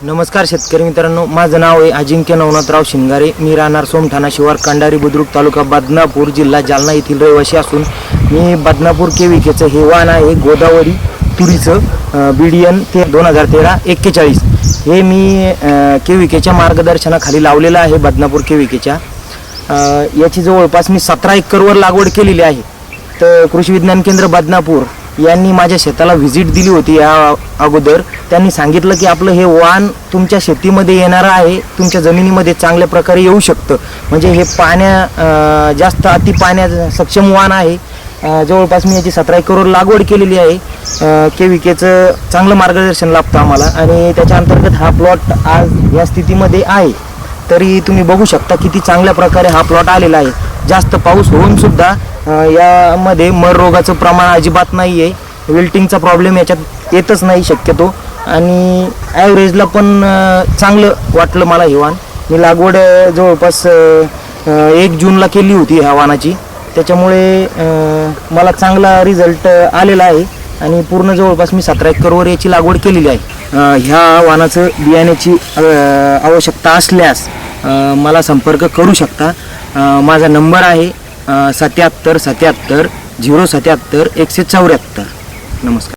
नमस्कार शेतकरी मित्रांनो, माझं नाव आहे अजिंक्य नवनाथराव शिंगारे। मी राहणार सोमठाणा शिवार कंडारी बुद्रुक तालुका बदनापूर जिल्हा जालना येथील रहिवासी असून मी बदनापूर केविकेचं हे वाहन आहे गोदावरी तुरीचं BDN 2013-41 हे मी केविकेच्या मार्गदर्शनाखाली लावलेलं आहे। बदनापूर केविकेच्या याची जवळपास मी 17 एकरवर लागवड केलेली आहे। तर कृषी विज्ञान केंद्र बदनापूर यांनी माझ्या शेताला व्हिजिट दिली होती। या अगोदर त्यांनी सांगितलं की आपलं हे वाहन तुमच्या शेतीमध्ये येणार आहे, तुमच्या जमिनीमध्ये चांगल्या प्रकारे येऊ शकतं। म्हणजे हे जास्त अति पाण्या सक्षम वाहन आहे। जवळपास मी याची 17 एकरवर लागवड केलेली आहे। केविकेचं चांगलं मार्गदर्शन लाभतं आम्हाला आणि त्याच्या अंतर्गत हा प्लॉट आज या स्थितीमध्ये आहे। तरी तुम्ही बघू शकता किती चांगल्या प्रकारे हा प्लॉट आलेला आहे। जास्त पाऊस होऊन सुद्धा यामध्ये मर रोगाचं प्रमाण अजिबात नाही आहे। विल्टिंगचा प्रॉब्लेम याच्यात येतच नाही शक्यतो आणि ॲव्हरेजला पण चांगलं वाटलं मला हे वाहन। मी लागवड जवळपास 1 जूनला केली होती ह्या वाहनाची, त्याच्यामुळे मला चांगला रिझल्ट आलेला आहे आणि पूर्ण जवळपास मी 17 एकरवर याची लागवड केलेली आहे। ह्या वाहनाचं बियाण्याची आवश्यकता असल्यास मला संपर्क करू शकता। माझा नंबर आहे 77 77 077 174। नमस्कार।